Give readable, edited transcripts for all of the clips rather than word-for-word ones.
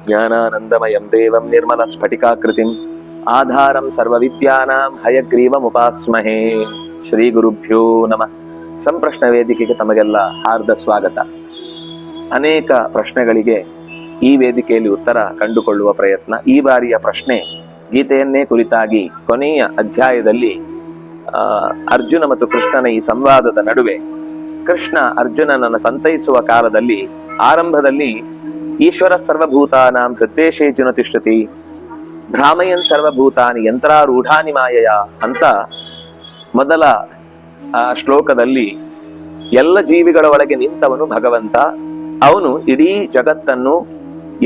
ಜ್ಞಾನಾನಂದಮಯಂ ದೇವಂ ನಿರ್ಮಲ ಸ್ಫಟಿಕಾಕೃತಿಂ ಆಧಾರಂ ಸರ್ವವಿದ್ಯಾನಾಂ ಹಯಗ್ರೀವಮುಪಾಸ್ಮಹೇ. ಶ್ರೀ ಗುರುಭ್ಯೋ ನಮಃ. ಸಂಪ್ರಶ್ನ ವೇದಿಕೆಗೆ ತಮಗೆಲ್ಲ ಹಾರ್ದ ಸ್ವಾಗತ. ಅನೇಕ ಪ್ರಶ್ನೆಗಳಿಗೆ ಈ ವೇದಿಕೆಯಲ್ಲಿ ಉತ್ತರ ಕಂಡುಕೊಳ್ಳುವ ಪ್ರಯತ್ನ. ಈ ಬಾರಿಯ ಪ್ರಶ್ನೆ ಗೀತೆಯನ್ನೇ ಕುರಿತಾಗಿ ಕೊನೆಯ ಅಧ್ಯಾಯದಲ್ಲಿ ಅರ್ಜುನ ಮತ್ತು ಕೃಷ್ಣನ ಈ ಸಂವಾದದ ನಡುವೆ ಕೃಷ್ಣ ಅರ್ಜುನನನ್ನು ಸಂತೈಸುವ ಕಾಲದಲ್ಲಿ ಆರಂಭದಲ್ಲಿ ಈಶ್ವರ ಸರ್ವಭೂತಾನಾಂ ಹೃದ್ದೇಶೇರ್ಜುನ ತಿಷ್ಠತಿ ಭ್ರಾಮಯನ್ ಸರ್ವಭೂತಾನಿ ಯಂತ್ರಾರೂಢಾನಿ ಮಾಯಯ ಅಂತ ಮೊದಲ ಶ್ಲೋಕದಲ್ಲಿ ಎಲ್ಲ ಜೀವಿಗಳ ಒಳಗೆ ನಿಂತವನು ಭಗವಂತ. ಅವನು ಇಡೀ ಜಗತ್ತನ್ನು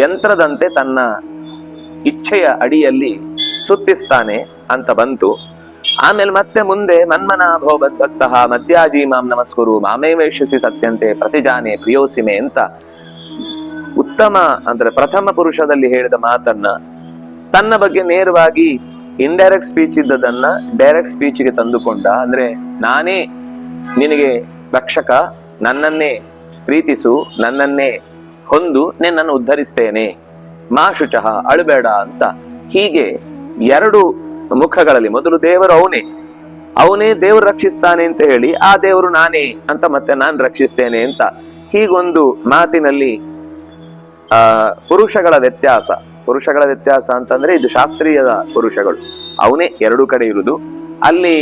ಯಂತ್ರದಂತೆ ತನ್ನ ಇಚ್ಛೆಯ ಅಡಿಯಲ್ಲಿ ಸುತ್ತಿಸ್ತಾನೆ ಅಂತ ಬಂತು. ಆಮೇಲೆ ಮತ್ತೆ ಮುಂದೆ ಮನ್ಮನಾಭೋ ಬದ್ಭಕ್ತಃ ಮಧ್ಯಾಜಿ ಮಾಂ ನಮಸ್ಕುರು ಮಾಮೇ ವೇಶ್ಯಸಿ ಸತ್ಯಂತೆ ಪ್ರತಿಜಾನೆ ಪ್ರಿಯೋಸಿಮೆ ಅಂತ ಉತ್ತಮ ಅಂದ್ರೆ ಪ್ರಥಮ ಪುರುಷದಲ್ಲಿ ಹೇಳಿದ ಮಾತನ್ನ ತನ್ನ ಬಗ್ಗೆ ನೇರವಾಗಿ ಇಂಡೈರೆಕ್ಟ್ ಸ್ಪೀಚ್ ಇದ್ದದನ್ನ ಡೈರೆಕ್ಟ್ ಸ್ಪೀಚ್ಗೆ ತಂದುಕೊಂಡ. ಅಂದ್ರೆ ನಾನೇ ನಿನಗೆ ರಕ್ಷಕ, ನನ್ನನ್ನೇ ಪ್ರೀತಿಸು, ನನ್ನನ್ನೇ ಹೊಂದು, ನಿನ್ನನ್ನು ಉದ್ಧರಿಸ್ತೇನೆ, ಮಾ ಶುಚಃ ಅಳುಬೇಡ ಅಂತ. ಹೀಗೆ ಎರಡು ಮುಖಗಳಲ್ಲಿ ಮೊದಲು ದೇವರು ಅವನೇ ದೇವರು ರಕ್ಷಿಸ್ತಾನೆ ಅಂತ ಹೇಳಿ ಆ ದೇವರು ನಾನೇ ಅಂತ ಮತ್ತೆ ನಾನು ರಕ್ಷಿಸ್ತೇನೆ ಅಂತ ಹೀಗೊಂದು ಮಾತಿನಲ್ಲಿ ಪುರುಷಗಳ ವ್ಯತ್ಯಾಸ ಅಂತಂದ್ರೆ ಇದು ಶಾಸ್ತ್ರೀಯದ ಪುರುಷಗಳು, ಅವನೇ ಎರಡು ಕಡೆ ಇರುವುದು. ಅಲ್ಲಿ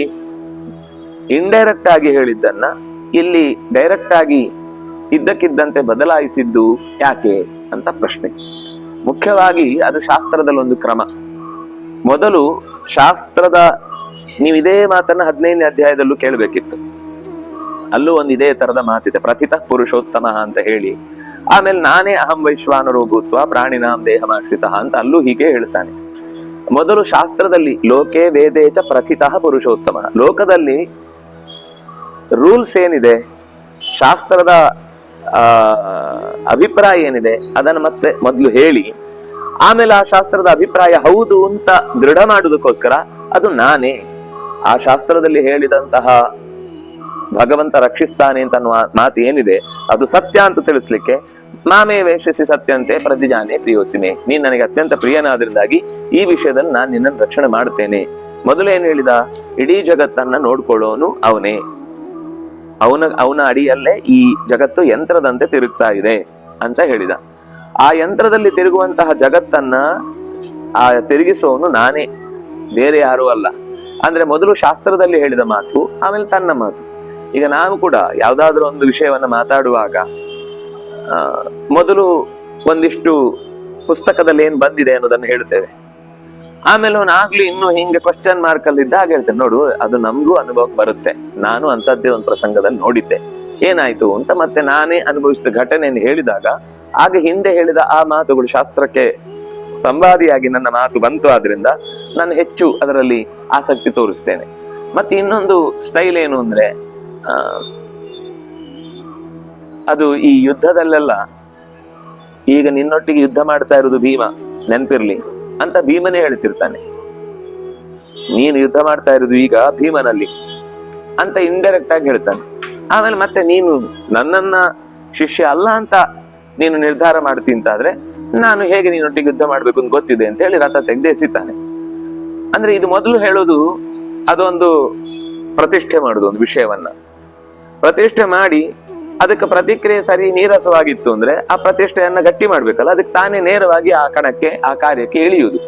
ಇಂಡೈರೆಕ್ಟ್ ಆಗಿ ಹೇಳಿದ್ದನ್ನ ಇಲ್ಲಿ ಡೈರೆಕ್ಟ್ ಆಗಿ ಇದ್ದಕ್ಕಿದ್ದಂತೆ ಬದಲಾಯಿಸಿದ್ದು ಯಾಕೆ ಅಂತ ಪ್ರಶ್ನೆ. ಮುಖ್ಯವಾಗಿ ಅದು ಶಾಸ್ತ್ರದಲ್ಲಿ ಒಂದು ಕ್ರಮ. ಮೊದಲು ಶಾಸ್ತ್ರದ ನೀವು ಇದೇ ಮಾತನ್ನ 15ನೇ ಅಧ್ಯಾಯದಲ್ಲೂ ಕೇಳಬೇಕಿತ್ತು. ಅಲ್ಲೂ ಒಂದು ಇದೇ ತರದ ಮಾತಿದೆ, ಪ್ರಥಿತ ಪುರುಷೋತ್ತಮ ಅಂತ ಹೇಳಿ. ಆಮೇಲೆ ನಾನೇ ಅಹಂ ವೈಶ್ವಾನರೋ ಭೂತ್ವ ಪ್ರಾಣಿನಾಂ ದೇಹಮಾಶ್ರಿತ ಅಂತ ಅಲ್ಲೂ ಹೀಗೆ ಹೇಳ್ತಾನೆ. ಮೊದಲು ಶಾಸ್ತ್ರದಲ್ಲಿ ಲೋಕೆ ವೇದೇಚ ಪ್ರಥಿತಃ ಪುರುಷೋತ್ತಮ, ಲೋಕದಲ್ಲಿ ರೂಲ್ಸ್ ಏನಿದೆ, ಶಾಸ್ತ್ರದ ಅಭಿಪ್ರಾಯ ಏನಿದೆ ಅದನ್ನು ಮತ್ತೆ ಮೊದಲು ಹೇಳಿ ಆಮೇಲೆ ಆ ಶಾಸ್ತ್ರದ ಅಭಿಪ್ರಾಯ ಹೌದು ಅಂತ ದೃಢ ಮಾಡುವುದಕ್ಕೋಸ್ಕರ ಅದು ನಾನೇ. ಆ ಶಾಸ್ತ್ರದಲ್ಲಿ ಹೇಳಿದಂತಹ ಭಗವಂತ ರಕ್ಷಿಸ್ತಾನೆ ಅಂತ ಅನ್ನುವ ಮಾತು ಏನಿದೆ ಅದು ಸತ್ಯ ಅಂತ ತಿಳಿಸ್ಲಿಕ್ಕೆ ಮಾಮೇ ವೇಷಿಸಿ ಸತ್ಯಂತೆ ಪ್ರತಿಜಾನೆ ಪ್ರಿಯೋಸಿಮೆ, ನೀನ್ ನನಗೆ ಅತ್ಯಂತ ಪ್ರಿಯನಾದ್ರಿಂದಾಗಿ ಈ ವಿಷಯದಲ್ಲಿ ನಾನು ನಿನ್ನನ್ನು ರಕ್ಷಣೆ ಮಾಡುತ್ತೇನೆ. ಮೊದಲೇನ್ ಹೇಳಿದ, ಇಡೀ ಜಗತ್ತನ್ನ ನೋಡ್ಕೊಳ್ಳೋನು ಅವನೇ, ಅವನ ಅಡಿಯಲ್ಲೇ ಈ ಜಗತ್ತು ಯಂತ್ರದಂತೆ ತಿರುಗ್ತಾ ಇದೆ ಅಂತ ಹೇಳಿದ. ಆ ಯಂತ್ರದಲ್ಲಿ ತಿರುಗುವಂತಹ ಜಗತ್ತನ್ನ ತಿರುಗಿಸೋನು ನಾನೇ, ಬೇರೆ ಯಾರೂ ಅಲ್ಲ. ಅಂದ್ರೆ ಮೊದಲು ಶಾಸ್ತ್ರದಲ್ಲಿ ಹೇಳಿದ ಮಾತು, ಆಮೇಲೆ ತನ್ನ ಮಾತು. ಈಗ ನಾವು ಕೂಡ ಯಾವ್ದಾದ್ರು ಒಂದು ವಿಷಯವನ್ನ ಮಾತಾಡುವಾಗ ಮೊದಲು ಒಂದಿಷ್ಟು ಪುಸ್ತಕದಲ್ಲಿ ಏನ್ ಬಂದಿದೆ ಅನ್ನೋದನ್ನ ಹೇಳ್ತೇವೆ. ಆಮೇಲೆ ಅವನಾಗ್ಲಿ ಇನ್ನು ಹಿಂಗೆ ಕ್ವಶನ್ ಮಾರ್ಕ್ ಅಲ್ಲಿ ಇದ್ದಾಗ ಹೇಳ್ತೇನೆ, ನೋಡು ಅದು ನಮ್ಗೂ ಅನುಭವಕ್ಕೆ ಬರುತ್ತೆ, ನಾನು ಅಂತದ್ದೇ ಒಂದು ಪ್ರಸಂಗದಲ್ಲಿ ನೋಡಿದ್ದೆ, ಏನಾಯ್ತು ಅಂತ ಮತ್ತೆ ನಾನೇ ಅನುಭವಿಸಿದ ಘಟನೆಯನ್ನು ಹೇಳಿದಾಗ ಆಗ ಹಿಂದೆ ಹೇಳಿದ ಆ ಮಾತುಗಳು ಶಾಸ್ತ್ರಕ್ಕೆ ಸಂವಾದಿಯಾಗಿ ನನ್ನ ಮಾತು ಬಂತು. ಆದ್ರಿಂದ ನಾನು ಹೆಚ್ಚು ಅದರಲ್ಲಿ ಆಸಕ್ತಿ ತೋರಿಸ್ತೇನೆ. ಮತ್ತೆ ಇನ್ನೊಂದು ಸ್ಟೈಲ್ ಏನು ಅಂದ್ರೆ ಅದು ಈ ಯುದ್ಧದಲ್ಲೆಲ್ಲ ಈಗ ನಿನ್ನೊಟ್ಟಿಗೆ ಯುದ್ಧ ಮಾಡ್ತಾ ಇರೋದು ಭೀಮ, ನೆನ್ಪಿರ್ಲಿ ಅಂತ ಭೀಮನೇ ಹೇಳ್ತಿರ್ತಾನೆ. ನೀನು ಯುದ್ಧ ಮಾಡ್ತಾ ಇರೋದು ಈಗ ಭೀಮನಲ್ಲಿ ಅಂತ ಇಂಡೈರೆಕ್ಟ್ ಆಗಿ ಹೇಳ್ತಾನೆ. ಆಮೇಲೆ ಮತ್ತೆ ನೀನು ನನ್ನನ್ನ ಶಿಷ್ಯ ಅಲ್ಲ ಅಂತ ನೀನು ನಿರ್ಧಾರ ಮಾಡ್ತೀಂತಾದ್ರೆ ನಾನು ಹೇಗೆ ನೀನೊಟ್ಟಿಗೆ ಯುದ್ಧ ಮಾಡ್ಬೇಕು ಅಂತ ಗೊತ್ತಿದೆ ಅಂತ ಹೇಳಿ ರಥ ತೆಗೆದು ಎಸಿತಾನೆ. ಅಂದ್ರೆ ಇದು ಮೊದಲು ಹೇಳೋದು ಅದೊಂದು ಪ್ರತಿಷ್ಠೆ ಮಾಡುದು, ಒಂದು ವಿಷಯವನ್ನ ಪ್ರತಿಷ್ಠೆ ಮಾಡಿ ಅದಕ್ಕೆ ಪ್ರತಿಕ್ರಿಯೆ ಸರಿ ನೀರಸವಾಗಿತ್ತು ಅಂದ್ರೆ ಆ ಪ್ರತಿಷ್ಠೆಯನ್ನ ಗಟ್ಟಿ ಮಾಡ್ಬೇಕಲ್ಲ, ಅದಕ್ಕೆ ತಾನೇ ನೇರವಾಗಿ ಆ ಕಣಕ್ಕೆ ಆ ಕಾರ್ಯಕ್ಕೆ ಇಳಿಯುವುದು.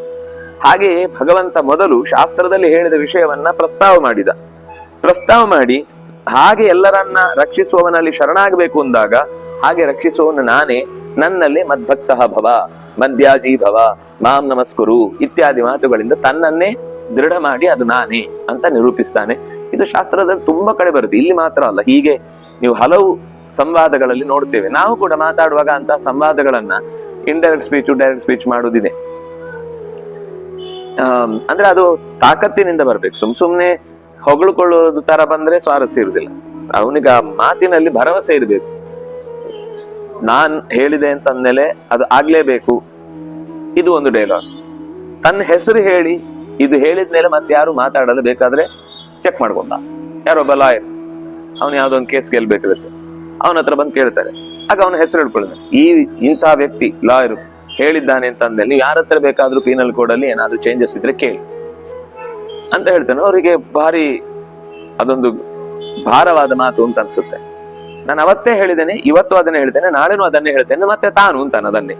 ಹಾಗೆಯೇ ಭಗವಂತ ಮೊದಲು ಶಾಸ್ತ್ರದಲ್ಲಿ ಹೇಳಿದ ವಿಷಯವನ್ನ ಪ್ರಸ್ತಾವ ಮಾಡಿ ಹಾಗೆ ಎಲ್ಲರನ್ನ ರಕ್ಷಿಸುವವನಲ್ಲಿ ಶರಣಾಗಬೇಕು ಅಂದಾಗ ಹಾಗೆ ರಕ್ಷಿಸುವವನು ನಾನೇ, ನನ್ನಲ್ಲಿ ಮದ್ಭಕ್ತಃ ಭವ ಮಧ್ಯಾಜಿ ಭವ ಮಾಂ ನಮಸ್ಕುರು ಇತ್ಯಾದಿ ಮಾತುಗಳಿಂದ ತನ್ನನ್ನೇ ದೃಢ ಮಾಡಿ ಅದು ನಾನೇ ಅಂತ ನಿರೂಪಿಸ್ತಾನೆ. ಇದು ಶಾಸ್ತ್ರದಲ್ಲಿ ತುಂಬಾ ಕಡೆ ಬರುತ್ತೆ, ಇಲ್ಲಿ ಮಾತ್ರ ಅಲ್ಲ. ಹೀಗೆ ನೀವು ಹಲವು ಸಂವಾದಗಳಲ್ಲಿ ನೋಡ್ತೇವೆ. ನಾವು ಕೂಡ ಮಾತಾಡುವಾಗ ಅಂತ ಸಂವಾದಗಳನ್ನ ಇಂಡೈರೆಕ್ಟ್ ಸ್ಪೀಚ್ ಡೈರೆಕ್ಟ್ ಸ್ಪೀಚ್ ಮಾಡುವುದಿದೆ. ಅಂದ್ರೆ ಅದು ತಾಕತ್ತಿನಿಂದ ಬರ್ಬೇಕು. ಸುಮ್ನೆ ಹೊಗಳ್ಕೊಳ್ಳೋದು ತರ ಬಂದ್ರೆ ಸ್ವಾರಸ್ಯ ಇರುವುದಿಲ್ಲ. ಅವನಿಗೆ ಆ ಮಾತಿನಲ್ಲಿ ಭರವಸೆ ಇರಬೇಕು. ನಾನ್ ಹೇಳಿದೆ ಅಂತಂದ್ಮೇಲೆ ಅದು ಆಗ್ಲೇಬೇಕು, ಇದು ಒಂದು ಡೈಲಾಗ್. ತನ್ನ ಹೆಸರು ಹೇಳಿ ಇದು ಹೇಳಿದ್ಮೇಲೆ ಮತ್ತೆ ಯಾರು ಮಾತಾಡಲು ಬೇಕಾದ್ರೆ ಚೆಕ್ ಮಾಡ್ಕೊಂಡ. ಯಾರೊಬ್ಬ ಲಾಯರ್, ಅವನು ಯಾವ್ದೋ ಒಂದು ಕೇಸ್ ಗೆಲ್ಬೇಕಿರುತ್ತೆ, ಅವನ ಹತ್ರ ಬಂದು ಕೇಳ್ತಾರೆ. ಆಗ ಅವನ ಹೆಸರು ಹೇಳ್ಕೊಳ್ಳೋದು, ಇಂಥ ವ್ಯಕ್ತಿ ಲಾಯರು ಹೇಳಿದ್ದಾನೆ ಅಂತ ಅಂದಲ್ಲಿ ನೀವು ಯಾರ ಹತ್ರ ಬೇಕಾದ್ರೂ ಪೀನಲ್ ಕೋಡ್ ಅಲ್ಲಿ ಏನಾದ್ರೂ ಚೇಂಜಸ್ ಇದ್ರೆ ಕೇಳಿ ಅಂತ ಹೇಳ್ತಾನೆ. ಅವರಿಗೆ ಭಾರಿ ಅದೊಂದು ಭಾರವಾದ ಮಾತು ಅಂತ ಅನ್ಸುತ್ತೆ. ನಾನು ಅವತ್ತೇ ಹೇಳಿದ್ದೇನೆ, ಇವತ್ತು ಅದನ್ನೇ ಹೇಳ್ತೇನೆ, ನಾಳೆನೂ ಅದನ್ನೇ ಹೇಳ್ತೇನೆ, ಮತ್ತೆ ತಾನು ಅಂತಾನೆ ಅದನ್ನೇ.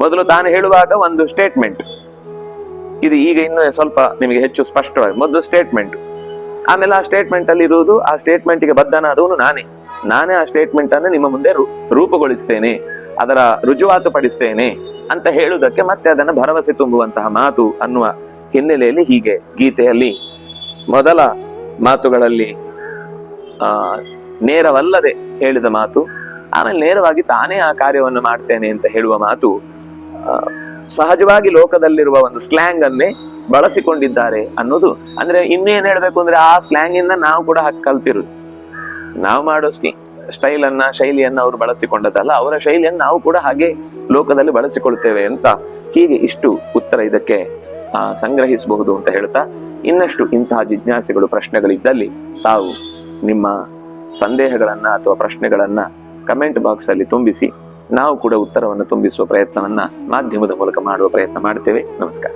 ಮೊದಲು ತಾನು ಹೇಳುವಾಗ ಒಂದು ಸ್ಟೇಟ್ಮೆಂಟ್, ಇದು ಈಗ ಇನ್ನು ಸ್ವಲ್ಪ ನಿಮಗೆ ಹೆಚ್ಚು ಸ್ಪಷ್ಟವಾಗಿ, ಮೊದಲು ಸ್ಟೇಟ್ಮೆಂಟ್, ಆಮೇಲೆ ಆ ಸ್ಟೇಟ್ಮೆಂಟ್ ಅಲ್ಲಿ ಇರುವುದು, ಆ ಸ್ಟೇಟ್ಮೆಂಟ್ ಗೆ ಬದ್ಧನಾದವನು ನಾನೇ ಆ ಸ್ಟೇಟ್ಮೆಂಟ್ ಅನ್ನು ನಿಮ್ಮ ಮುಂದೆ ರೂಪುಗೊಳಿಸ್ತೇನೆ, ಅದರ ರುಜುವಾತು ಪಡಿಸ್ತೇನೆ ಅಂತ ಹೇಳುವುದಕ್ಕೆ ಮತ್ತೆ ಅದನ್ನು ಭರವಸೆ ತುಂಬುವಂತಹ ಮಾತು ಅನ್ನುವ ಹಿನ್ನೆಲೆಯಲ್ಲಿ ಹೀಗೆ ಗೀತೆಯಲ್ಲಿ ಮೊದಲ ಮಾತುಗಳಲ್ಲಿ ನೇರವಲ್ಲದೆ ಹೇಳಿದ ಮಾತು, ಆಮೇಲೆ ನೇರವಾಗಿ ತಾನೇ ಆ ಕಾರ್ಯವನ್ನು ಮಾಡ್ತೇನೆ ಅಂತ ಹೇಳುವ ಮಾತು, ಸಹಜವಾಗಿ ಲೋಕದಲ್ಲಿರುವ ಒಂದು ಸ್ಲ್ಯಾಂಗ್ ಅನ್ನೇ ಬಳಸಿಕೊಂಡಿದ್ದಾರೆ ಅನ್ನೋದು. ಅಂದ್ರೆ ಇನ್ನೇನ್ ಹೇಳ್ಬೇಕು ಅಂದ್ರೆ ಆ ಸ್ಲ್ಯಾಂಗ್ ಇಂದ ನಾವು ಕೂಡ ಕಲ್ತಿರುದು. ನಾವು ಮಾಡೋ ಶೈಲಿಯನ್ನ ಅವರು ಬಳಸಿಕೊಂಡದಲ್ಲ, ಅವರ ಶೈಲಿಯನ್ನು ನಾವು ಕೂಡ ಹಾಗೆ ಲೋಕದಲ್ಲಿ ಬಳಸಿಕೊಳ್ತೇವೆ ಅಂತ ಹೀಗೆ ಇಷ್ಟು ಉತ್ತರ ಇದಕ್ಕೆ ಸಂಗ್ರಹಿಸಬಹುದು ಅಂತ ಹೇಳ್ತಾ, ಇನ್ನಷ್ಟು ಇಂತಹ ಜಿಜ್ಞಾಸೆಗಳು ಪ್ರಶ್ನೆಗಳಿದ್ದಲ್ಲಿ ತಾವು ನಿಮ್ಮ ಸಂದೇಹಗಳನ್ನ ಅಥವಾ ಪ್ರಶ್ನೆಗಳನ್ನ ಕಮೆಂಟ್ ಬಾಕ್ಸ್ ಅಲ್ಲಿ ತುಂಬಿಸಿ, ನಾವು ಕೂಡ ಉತ್ತರವನ್ನು ತುಂಬಿಸುವ ಪ್ರಯತ್ನವನ್ನ ಮಾಧ್ಯಮದ ಮೂಲಕ ಮಾಡುವ ಪ್ರಯತ್ನ ಮಾಡ್ತೇವೆ. ನಮಸ್ಕಾರ.